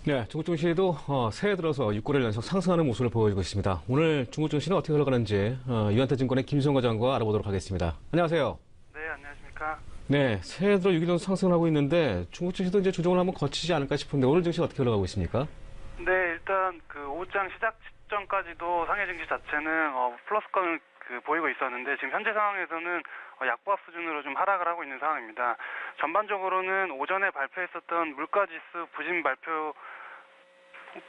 네, 중국 증시도 새해 들어서 6개월 연속 상승하는 모습을 보여주고 있습니다. 오늘 중국 증시는 어떻게 흘러가는지 유한타증권의 김수영 과장과 알아보도록 하겠습니다. 안녕하세요. 네, 안녕하십니까. 네, 새해 들어 6일 연속 상승을 하고 있는데 중국 증시도 이제 조정을 한번 거치지 않을까 싶은데 오늘 증시 어떻게 흘러가고 있습니까? 네, 일단 오후장 시작 시점까지도 상해 증시 자체는 플러스권을 보이고 있었는데 지금 현재 상황에서는 약보합 수준으로 좀 하락을 하고 있는 상황입니다. 전반적으로는 오전에 발표했었던 물가지수 부진 발표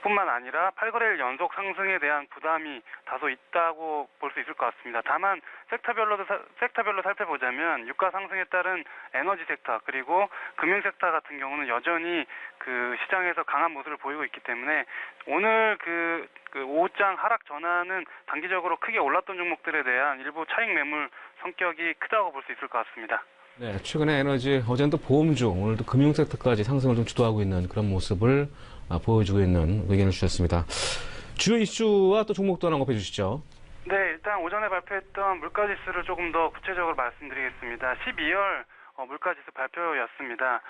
뿐만 아니라 8거래일 연속 상승에 대한 부담이 다소 있다고 볼 수 있을 것 같습니다. 다만 섹터별로 살펴보자면 유가 상승에 따른 에너지 섹터 그리고 금융 섹터 같은 경우는 여전히 시장에서 강한 모습을 보이고 있기 때문에 오늘 오후장 하락 전환은 단기적으로 크게 올랐던 종목들에 대한 일부 차익 매물 성격이 크다고 볼 수 있을 것 같습니다. 네, 최근에 에너지, 어제는 또 보험주, 오늘도 금융 섹터까지 상승을 좀 주도하고 있는 그런 모습을 보여주고 있는 의견을 주셨습니다. 주요 이슈와 또 종목도 하나 언급해 주시죠. 네, 일단 오전에 발표했던 물가지수를 조금 더 구체적으로 말씀드리겠습니다. 12월 물가지수 발표였습니다.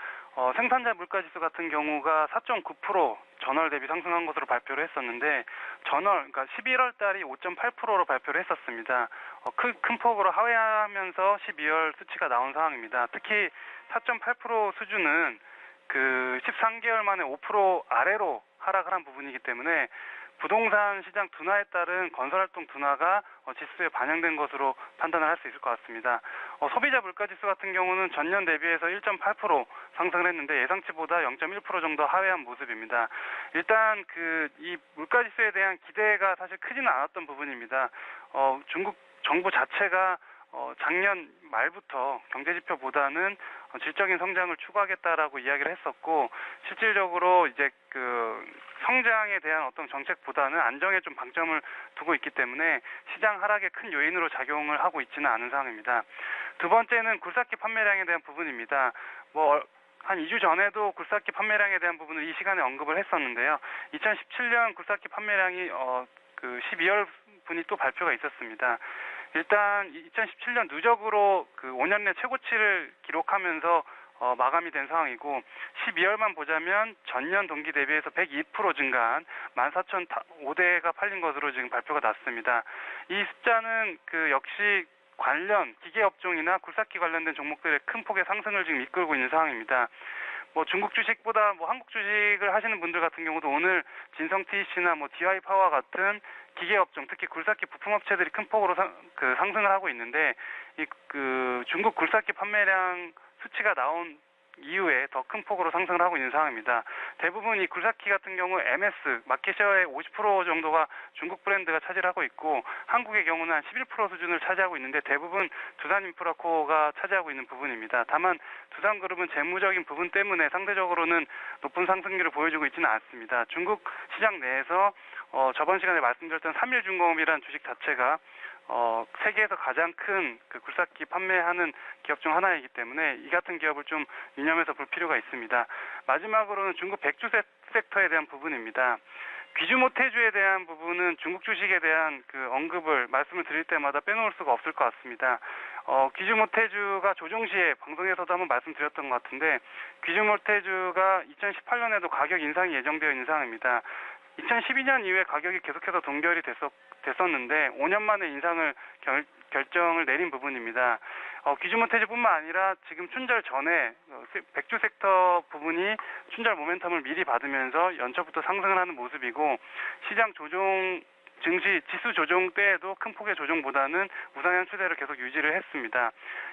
생산자 물가지수 같은 경우가 4.9% 전월 대비 상승한 것으로 발표를 했었는데 그러니까 11월 달이 5.8%로 발표를 했었습니다. 큰 폭으로 하회하면서 12월 수치가 나온 상황입니다. 특히 4.8% 수준은 13개월 만에 5% 아래로 하락을 한 부분이기 때문에 부동산 시장 둔화에 따른 건설활동 둔화가 지수에 반영된 것으로 판단을 할 수 있을 것 같습니다. 소비자 물가지수 같은 경우는 전년 대비해서 1.8% 상승을 했는데 예상치보다 0.1% 정도 하회한 모습입니다. 일단 이 물가지수에 대한 기대가 사실 크지는 않았던 부분입니다. 중국 정부 자체가 작년 말부터 경제지표보다는 질적인 성장을 추구하겠다라고 이야기를 했었고 실질적으로 이제 성장에 대한 어떤 정책보다는 안정에 좀 방점을 두고 있기 때문에 시장 하락의 큰 요인으로 작용을 하고 있지는 않은 상황입니다. 두 번째는 굴삭기 판매량에 대한 부분입니다. 한 2주 전에도 굴삭기 판매량에 대한 부분을 이 시간에 언급을 했었는데요. 2017년 굴삭기 판매량이 12월 분이 또 발표가 있었습니다. 일단 2017년 누적으로 5년 내 최고치를 기록하면서 마감이 된 상황이고 12월만 보자면 전년 동기 대비해서 102% 증가한 14,005대가 팔린 것으로 지금 발표가 났습니다. 이 숫자는 역시 관련 기계업종이나 굴삭기 관련된 종목들의 큰 폭의 상승을 지금 이끌고 있는 상황입니다. 중국 주식보다 한국 주식을 하시는 분들 같은 경우도 오늘 진성 TEC나 DI 파워 같은 기계업종, 특히 굴삭기 부품업체들이 큰 폭으로 상승을 하고 있는데 중국 굴삭기 판매량 수치가 나온 이후에 더 큰 폭으로 상승을 하고 있는 상황입니다. 대부분 이 굴삭기 같은 경우 MS 마켓셔의 50% 정도가 중국 브랜드가 차지하고 있고 한국의 경우는 한 11% 수준을 차지하고 있는데 대부분 두산인프라코어가 차지하고 있는 부분입니다. 다만 두산그룹은 재무적인 부분 때문에 상대적으로는 높은 상승률을 보여주고 있지는 않습니다. 중국 시장 내에서 저번 시간에 말씀드렸던 삼일중공업이라는 주식 자체가 세계에서 가장 큰 굴삭기 판매하는 기업 중 하나이기 때문에 이 같은 기업을 좀 유념해서 볼 필요가 있습니다. 마지막으로는 중국 백주 섹터에 대한 부분입니다. 귀주모태주에 대한 부분은 중국 주식에 대한 언급을 말씀을 드릴 때마다 빼놓을 수가 없을 것 같습니다. 귀주모태주가 조정 시에 방송에서도 한번 말씀드렸던 것 같은데 귀주모태주가 2018년에도 가격 인상이 예정되어 있는 상황입니다. 2012년 이후에 가격이 계속해서 동결이 됐었는데 5년 만에 인상을 결정을 내린 부분입니다. 귀주모태주뿐만 아니라 지금 춘절 전에 백주 섹터 부분이 춘절 모멘텀을 미리 받으면서 연초부터 상승을 하는 모습이고 시장 조정 증시 지수 조정 때에도 큰 폭의 조정보다는 우상향 추세를 계속 유지를 했습니다.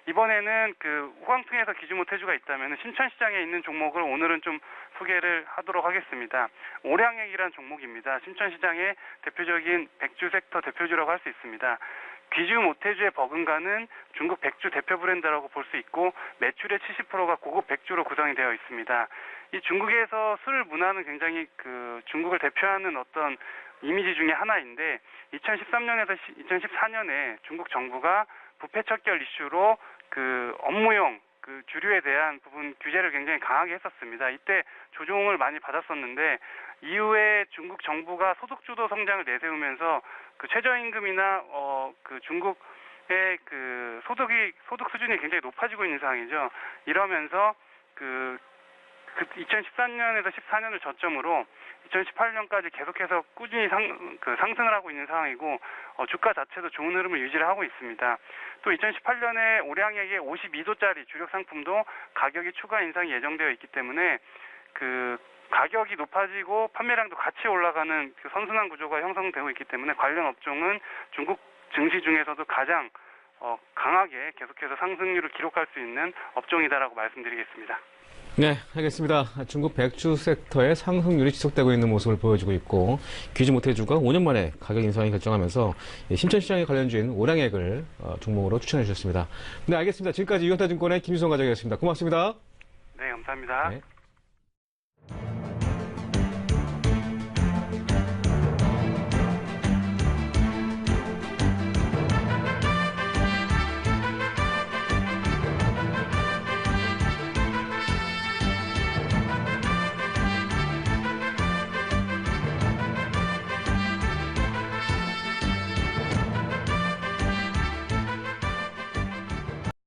이번에는 후황층에서 귀주모태주가 있다면 심천시장에 있는 종목을 오늘은 좀 소개를 하도록 하겠습니다. 오량액이라는 종목입니다. 심천시장의 대표적인 백주 섹터 대표주라고 할 수 있습니다. 귀주모태주에 버금가는 중국 백주 대표 브랜드라고 볼 수 있고 매출의 70%가 고급 백주로 구성이 되어 있습니다. 이 중국에서 술 문화는 굉장히 중국을 대표하는 어떤 이미지 중에 하나인데 2013년에서 2014년에 중국 정부가 부패 척결 이슈로 업무용 주류에 대한 부분 규제를 굉장히 강하게 했었습니다. 이때 조정을 많이 받았었는데 이후에 중국 정부가 소득주도 성장을 내세우면서 최저임금이나 중국의 소득 수준이 굉장히 높아지고 있는 상황이죠. 이러면서 2013년에서 14년을 저점으로 2018년까지 계속해서 꾸준히 상승을 하고 있는 상황이고 주가 자체도 좋은 흐름을 유지를 하고 있습니다. 또 2018년에 우량액의 52도짜리 주력 상품도 가격이 추가 인상이 예정되어 있기 때문에 그 가격이 높아지고 판매량도 같이 올라가는 그 선순환 구조가 형성되고 있기 때문에 관련 업종은 중국 증시 중에서도 가장 강하게 계속해서 상승률을 기록할 수 있는 업종이다라고 말씀드리겠습니다. 네, 알겠습니다. 중국 백주 섹터의 상승률이 지속되고 있는 모습을 보여주고 있고 귀지 모태주가 5년 만에 가격 인상이 결정하면서 심천시장에 관련주인 오량액을 종목으로 추천해 주셨습니다. 네, 알겠습니다. 지금까지 유현타증권의 김유성 과장이었습니다. 고맙습니다. 네, 감사합니다. 네.